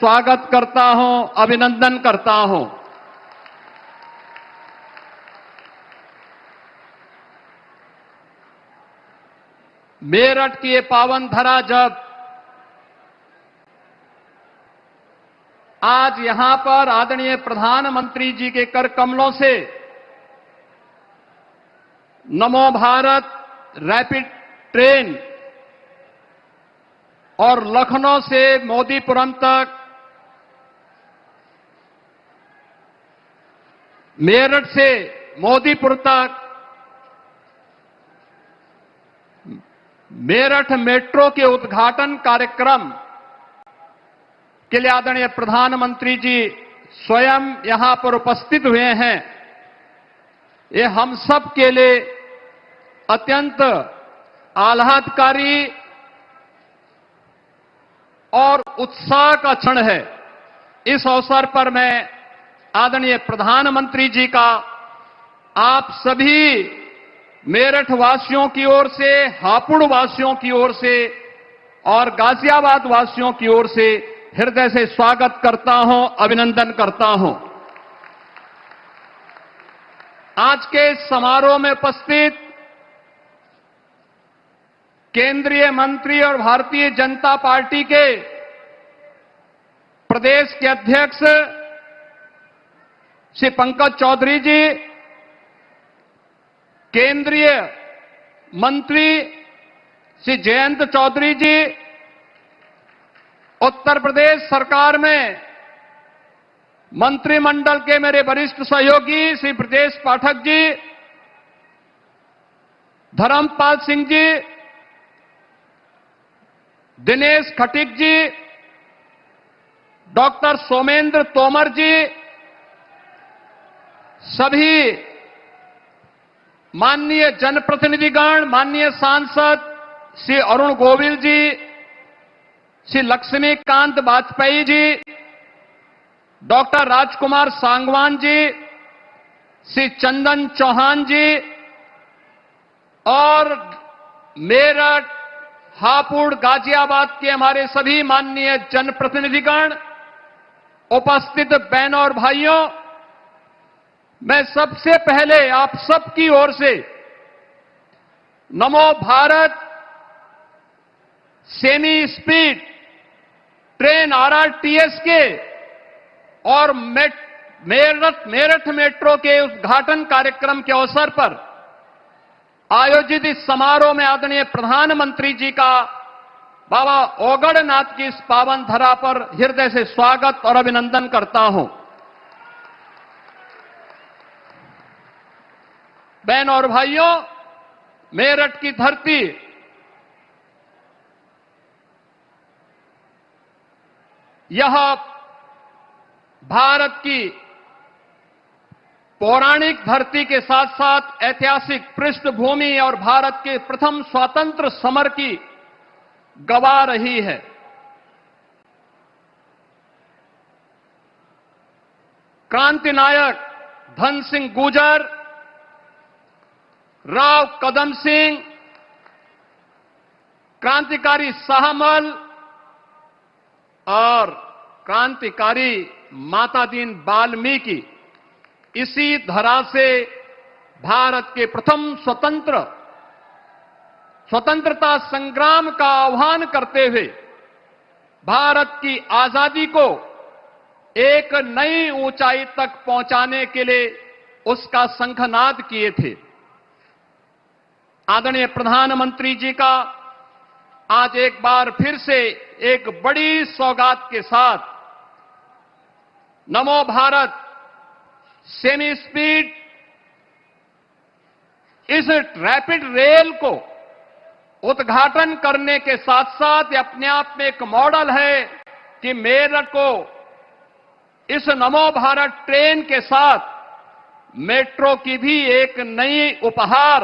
स्वागत करता हूं, अभिनंदन करता हूं। मेरठ की ये पावन धरा जब आज यहां पर आदरणीय प्रधानमंत्री जी के कर कमलों से नमो भारत रैपिड ट्रेन और लखनऊ से मोदीपुरम तक, मेरठ से मोदीपुर तक, मेरठ मेट्रो के उद्घाटन कार्यक्रम के लिए आदरणीय प्रधानमंत्री जी स्वयं यहां पर उपस्थित हुए हैं। ये हम सब के लिए अत्यंत आह्लादकारी और उत्साह का क्षण है। इस अवसर पर मैं आदरणीय प्रधानमंत्री जी का आप सभी मेरठ वासियों की ओर से, हापुड़ वासियों की ओर से और गाजियाबाद वासियों की ओर से हृदय से स्वागत करता हूं, अभिनंदन करता हूं। आज के समारोह में उपस्थित केंद्रीय मंत्री और भारतीय जनता पार्टी के प्रदेश के अध्यक्ष श्री पंकज चौधरी जी, केंद्रीय मंत्री श्री जयंत चौधरी जी, उत्तर प्रदेश सरकार में मंत्रिमंडल के मेरे वरिष्ठ सहयोगी श्री ब्रजेश पाठक जी, धर्मपाल सिंह जी, दिनेश खटीक जी, डॉक्टर सोमेंद्र तोमर जी, सभी माननीय जनप्रतिनिधिगण, माननीय सांसद श्री अरुण गोविल जी, श्री लक्ष्मीकांत वाजपेयी जी, डॉक्टर राजकुमार सांगवान जी, श्री चंदन चौहान जी और मेरठ, हापुड़, गाजियाबाद के हमारे सभी माननीय जनप्रतिनिधिगण, उपस्थित बहनों और भाइयों, मैं सबसे पहले आप सबकी ओर से नमो Bharat semi speed train RRTS के और मेरठ मेट्रो के उद्घाटन कार्यक्रम के अवसर पर आयोजित इस समारोह में आदरणीय प्रधानमंत्री जी का बाबा ओगड़नाथ की इस पावन धरा पर हृदय से स्वागत और अभिनंदन करता हूं। बहनों और भाइयों, मेरठ की धरती यह भारत की पौराणिक धरती के साथ साथ ऐतिहासिक पृष्ठभूमि और भारत के प्रथम स्वतंत्र समर की गवाह रही है। क्रांति नायक धन सिंह गुर्जर, राव कदम सिंह, क्रांतिकारी शाहमल और क्रांतिकारी माता दीन वाल्मीकि इसी धरा से भारत के प्रथम स्वतंत्रता संग्राम का आह्वान करते हुए भारत की आजादी को एक नई ऊंचाई तक पहुंचाने के लिए उसका शंखनाद किए थे। आदरणीय प्रधानमंत्री जी का आज एक बार फिर से एक बड़ी सौगात के साथ नमो भारत सेमी स्पीड इस रैपिड रेल को उद्घाटन करने के साथ साथ अपने आप में एक मॉडल है कि मेरठ को इस नमो भारत ट्रेन के साथ मेट्रो की भी एक नई उपहार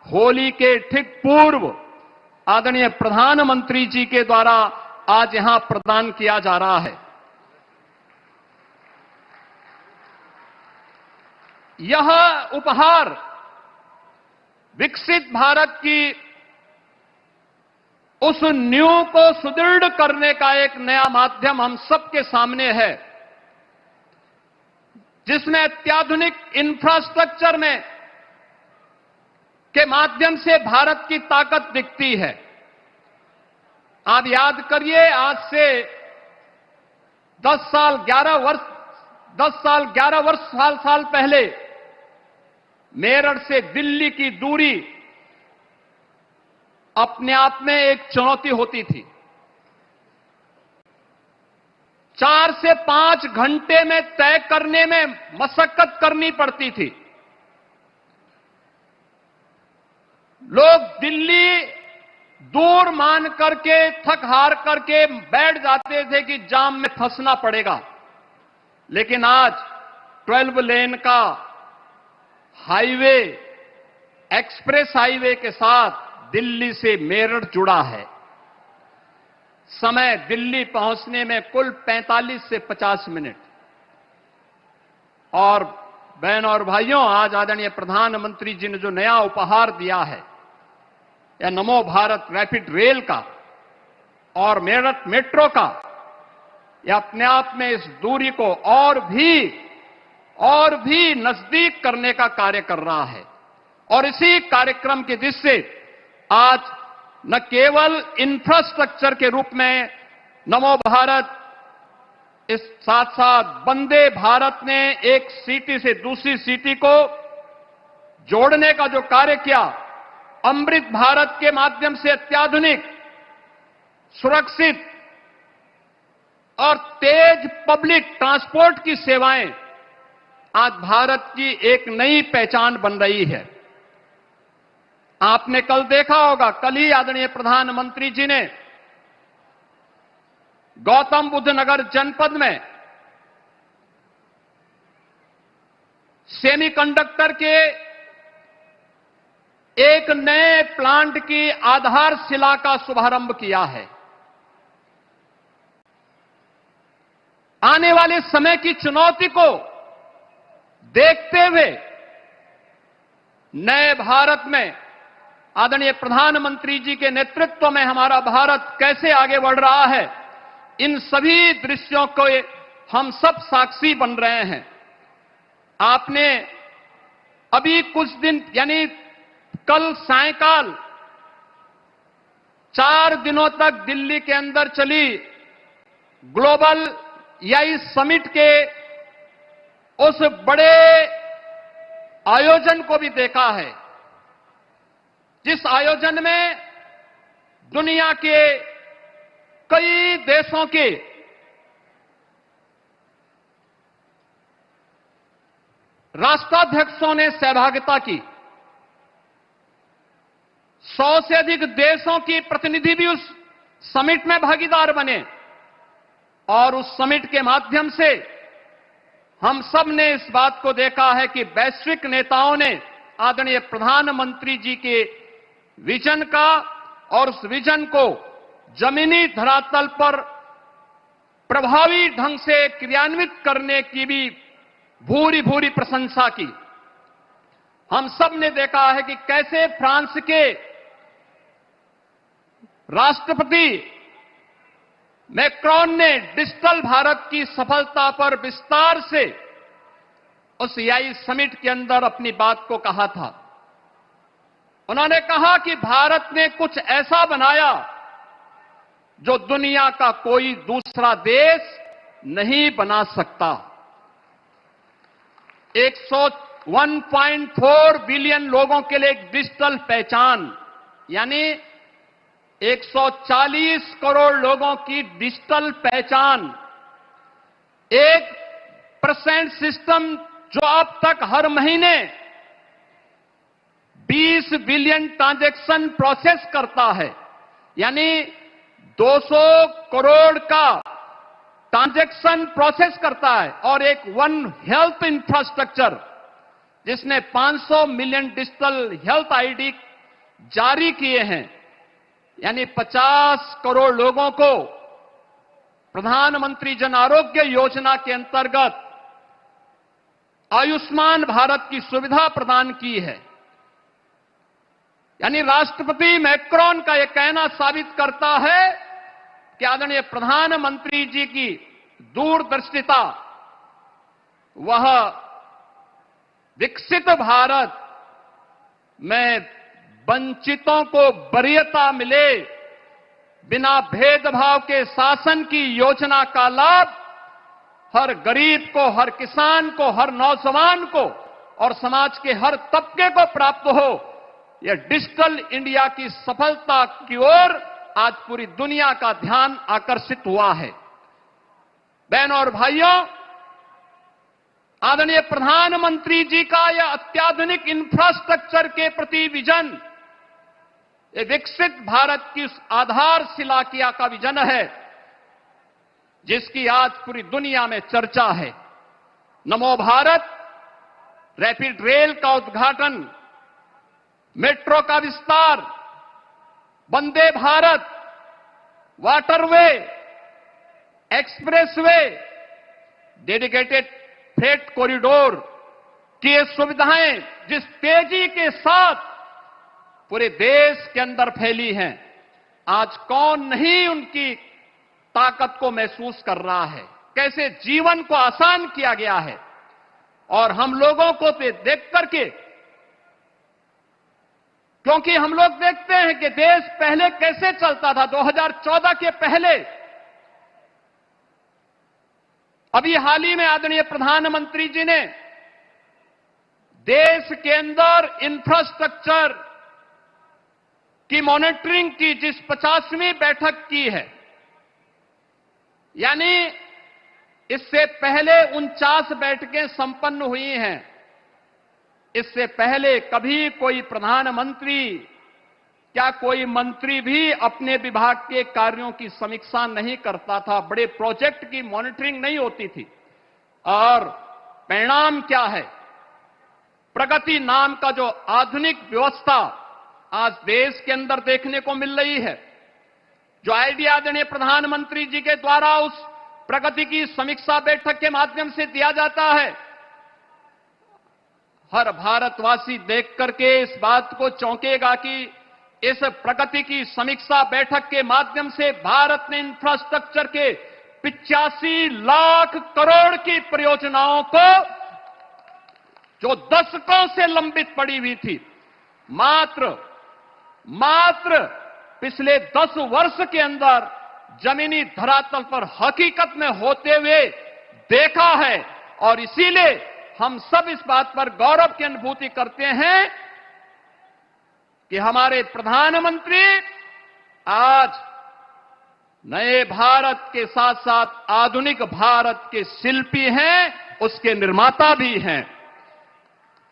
होली के ठीक पूर्व आदरणीय प्रधानमंत्री जी के द्वारा आज यहां प्रदान किया जा रहा है। यह उपहार विकसित भारत की उस नींव को सुदृढ़ करने का एक नया माध्यम हम सबके सामने है, जिसमें अत्याधुनिक इंफ्रास्ट्रक्चर में के माध्यम से भारत की ताकत दिखती है। आप याद करिए, आज से 10 साल 11 साल पहले मेरठ से दिल्ली की दूरी अपने आप में एक चुनौती होती थी। 4 से 5 घंटे में तय करने में मशक्कत करनी पड़ती थी। लोग दिल्ली दूर मान करके, थक हार करके बैठ जाते थे कि जाम में फंसना पड़ेगा। लेकिन आज 12 लेन का हाईवे, एक्सप्रेस हाईवे के साथ दिल्ली से मेरठ जुड़ा है। समय दिल्ली पहुंचने में कुल 45 से 50 मिनट। और बहनों और भाइयों, आज आदरणीय प्रधानमंत्री जी ने जो नया उपहार दिया है, या नमो भारत रैपिड रेल का और मेरठ मेट्रो का, यह अपने आप में इस दूरी को और भी नजदीक करने का कार्य कर रहा है। और इसी कार्यक्रम की दृष्टि से आज न केवल इंफ्रास्ट्रक्चर के रूप में नमो भारत, इस साथ साथ वंदे भारत ने एक सिटी से दूसरी सिटी को जोड़ने का जो कार्य किया, अमृत भारत के माध्यम से अत्याधुनिक, सुरक्षित और तेज पब्लिक ट्रांसपोर्ट की सेवाएं आज भारत की एक नई पहचान बन रही है। आपने कल देखा होगा, कल ही आदरणीय प्रधानमंत्री जी ने गौतम बुद्ध नगर जनपद में सेमीकंडक्टर के एक नए प्लांट की आधारशिला का शुभारंभ किया है। आने वाले समय की चुनौती को देखते हुए नए भारत में आदरणीय प्रधानमंत्री जी के नेतृत्व में हमारा भारत कैसे आगे बढ़ रहा है, इन सभी दृश्यों को हम सब साक्षी बन रहे हैं। आपने अभी कुछ दिन, यानी कल सायंकाल 4 दिनों तक दिल्ली के अंदर चली ग्लोबल AI समिट के उस बड़े आयोजन को भी देखा है, जिस आयोजन में दुनिया के कई देशों के राष्ट्राध्यक्षों ने सहभागिता की। 100 से अधिक देशों की प्रतिनिधि भी उस समिट में भागीदार बने और उस समिट के माध्यम से हम सब ने इस बात को देखा है कि वैश्विक नेताओं ने आदरणीय प्रधानमंत्री जी के विजन का और उस विजन को जमीनी धरातल पर प्रभावी ढंग से क्रियान्वित करने की भी भूरी भूरी प्रशंसा की। हम सब ने देखा है कि कैसे फ्रांस के राष्ट्रपति मैक्रोन ने डिजिटल भारत की सफलता पर विस्तार से उस AI समिट के अंदर अपनी बात को कहा था। उन्होंने कहा कि भारत ने कुछ ऐसा बनाया जो दुनिया का कोई दूसरा देश नहीं बना सकता। 101.4 बिलियन लोगों के लिए एक डिजिटल पहचान, यानी 140 करोड़ लोगों की डिजिटल पहचान, 1% सिस्टम जो अब तक हर महीने 20 बिलियन ट्रांजैक्शन प्रोसेस करता है, यानी 200 करोड़ का ट्रांजैक्शन प्रोसेस करता है, और एक वन हेल्थ इंफ्रास्ट्रक्चर जिसने 500 मिलियन डिजिटल हेल्थ आईडी जारी किए हैं, यानी 50 करोड़ लोगों को प्रधानमंत्री जन आरोग्य योजना के अंतर्गत आयुष्मान भारत की सुविधा प्रदान की है। यानी राष्ट्रपति मैक्रोन का यह कहना साबित करता है कि आदरणीय प्रधानमंत्री जी की दूरदर्शिता, वह विकसित भारत में वंचितों को वरीयता मिले, बिना भेदभाव के शासन की योजना का लाभ हर गरीब को, हर किसान को, हर नौजवान को और समाज के हर तबके को प्राप्त हो। यह डिजिटल इंडिया की सफलता की ओर आज पूरी दुनिया का ध्यान आकर्षित हुआ है। बहनों और भाइयों, आदरणीय प्रधानमंत्री जी का यह अत्याधुनिक इंफ्रास्ट्रक्चर के प्रति विजन, ये विकसित भारत की उस आधारशिला का विजन है जिसकी आज पूरी दुनिया में चर्चा है। नमो भारत, रैपिड रेल का उद्घाटन, मेट्रो का विस्तार, Vande Bharat, waterway, expressway, dedicated freight corridor की ये सुविधाएं जिस तेजी के साथ पूरे देश के अंदर फैली हैं, आज कौन नहीं उनकी ताकत को महसूस कर रहा है, कैसे जीवन को आसान किया गया है। और हम लोगों को देख करके, क्योंकि हम लोग देखते हैं कि देश पहले कैसे चलता था 2014 के पहले। अभी हाल ही में आदरणीय प्रधानमंत्री जी ने देश के अंदर इंफ्रास्ट्रक्चर की मॉनिटरिंग की जिस 50वीं बैठक की है, यानी इससे पहले 49 बैठकें संपन्न हुई हैं। इससे पहले कभी कोई प्रधानमंत्री, क्या कोई मंत्री भी अपने विभाग के कार्यों की समीक्षा नहीं करता था, बड़े प्रोजेक्ट की मॉनिटरिंग नहीं होती थी। और परिणाम क्या है? प्रगति नाम का जो आधुनिक व्यवस्था आज देश के अंदर देखने को मिल रही है, जो आइडिया आदरणीय प्रधानमंत्री जी के द्वारा उस प्रगति की समीक्षा बैठक के माध्यम से दिया जाता है, हर भारतवासी देख करके इस बात को चौंकेगा कि इस प्रगति की समीक्षा बैठक के माध्यम से भारत ने इंफ्रास्ट्रक्चर के 85 लाख करोड़ की परियोजनाओं को, जो दशकों से लंबित पड़ी हुई थी, मात्र पिछले 10 वर्ष के अंदर जमीनी धरातल पर हकीकत में होते हुए देखा है। और इसीलिए हम सब इस बात पर गौरव की अनुभूति करते हैं कि हमारे प्रधानमंत्री आज नए भारत के साथ साथ आधुनिक भारत के शिल्पी हैं, उसके निर्माता भी हैं।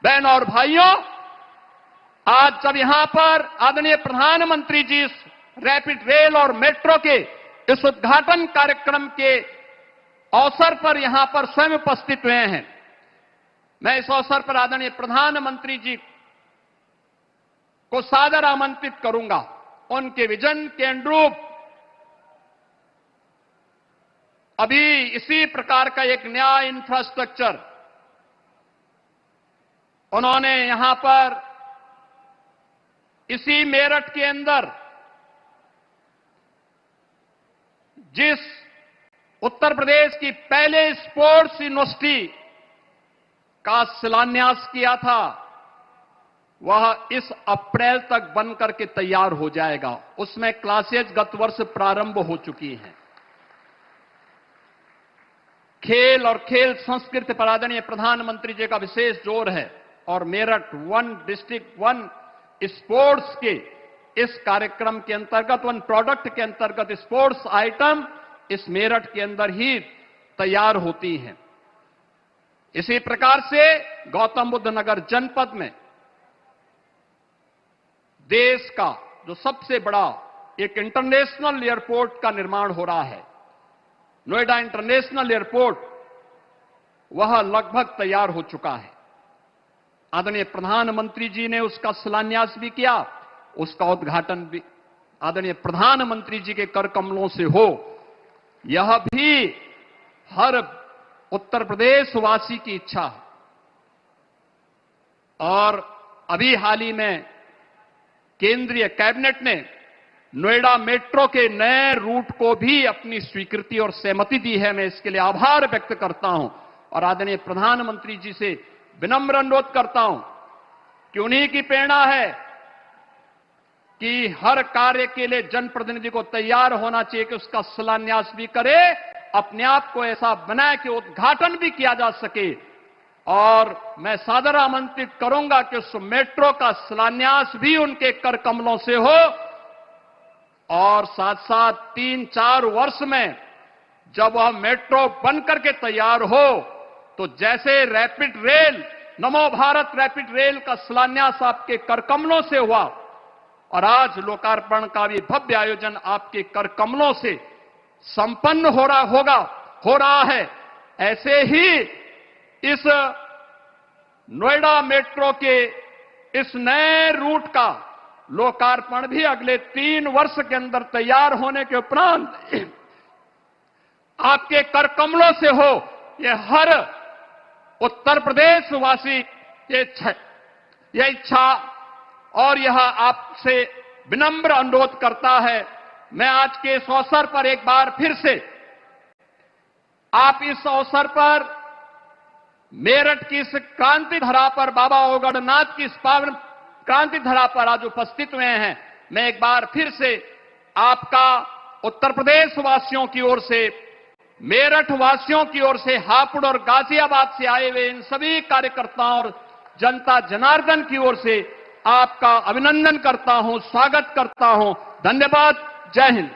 बहनों और भाइयों, आज जब यहां पर आदरणीय प्रधानमंत्री जी इस रैपिड रेल और मेट्रो के इस उद्घाटन कार्यक्रम के अवसर पर यहां पर स्वयं उपस्थित हुए हैं, मैं इस अवसर पर आदरणीय प्रधानमंत्री जी को सादर आमंत्रित करूंगा। उनके विजन के अनुरूप अभी इसी प्रकार का एक नया इंफ्रास्ट्रक्चर उन्होंने यहां पर इसी मेरठ के अंदर जिस उत्तर प्रदेश की पहले स्पोर्ट्स यूनिवर्सिटी का शिलान्यास किया था, वह इस अप्रैल तक बन करके तैयार हो जाएगा। उसमें क्लासेज गत वर्ष प्रारंभ हो चुकी हैं। खेल और खेल संस्कृति पर आदरणीय प्रधानमंत्री जी का विशेष जोर है और मेरठ 1 डिस्ट्रिक्ट 1 स्पोर्ट्स के इस कार्यक्रम के अंतर्गत, 1 प्रोडक्ट के अंतर्गत स्पोर्ट्स आइटम इस मेरठ के अंदर ही तैयार होती हैं। इसी प्रकार से गौतम बुद्ध नगर जनपद में देश का जो सबसे बड़ा एक इंटरनेशनल एयरपोर्ट का निर्माण हो रहा है, नोएडा इंटरनेशनल एयरपोर्ट, वह लगभग तैयार हो चुका है। आदरणीय प्रधानमंत्री जी ने उसका शिलान्यास भी किया, उसका उद्घाटन भी आदरणीय प्रधानमंत्री जी के कर कमलों से हो, यह भी हर उत्तर प्रदेश वासी की इच्छा है। और अभी हाल ही में केंद्रीय कैबिनेट ने नोएडा मेट्रो के नए रूट को भी अपनी स्वीकृति और सहमति दी है। मैं इसके लिए आभार व्यक्त करता हूं और आदरणीय प्रधानमंत्री जी से विनम्र अनुरोध करता हूं कि उन्हीं की प्रेरणा है कि हर कार्य के लिए जनप्रतिनिधि को तैयार होना चाहिए कि उसका शिलान्यास भी करे, अपने आप को ऐसा बनाए कि उद्घाटन भी किया जा सके। और मैं सादर आमंत्रित करूंगा कि उस मेट्रो का शिलान्यास भी उनके कर कमलों से हो और साथ साथ 3-4 वर्ष में जब वह मेट्रो बनकर के तैयार हो तो जैसे रैपिड रेल, नमो भारत रैपिड रेल का शिलान्यास आपके कर कमलों से हुआ और आज लोकार्पण का भी भव्य आयोजन आपके कर कमलों से संपन्न हो रहा है, ऐसे ही इस नोएडा मेट्रो के इस नए रूट का लोकार्पण भी अगले 3 वर्ष के अंदर तैयार होने के उपरांत आपके कर कमलों से हो। ये हर उत्तर प्रदेश वासी ये इच्छा और यह आपसे विनम्र अनुरोध करता है। मैं आज के इस अवसर पर एक बार फिर से आप इस अवसर पर मेरठ की इस क्रांति धरा पर, बाबा ओगड़नाथ की इस पावन क्रांति धरा पर आज उपस्थित हुए हैं। मैं एक बार फिर से आपका उत्तर प्रदेश वासियों की ओर से, मेरठ वासियों की ओर से, हापुड़ और गाजियाबाद से आए हुए इन सभी कार्यकर्ताओं और जनता जनार्दन की ओर से आपका अभिनंदन करता हूं, स्वागत करता हूं। धन्यवाद। जय हिंद।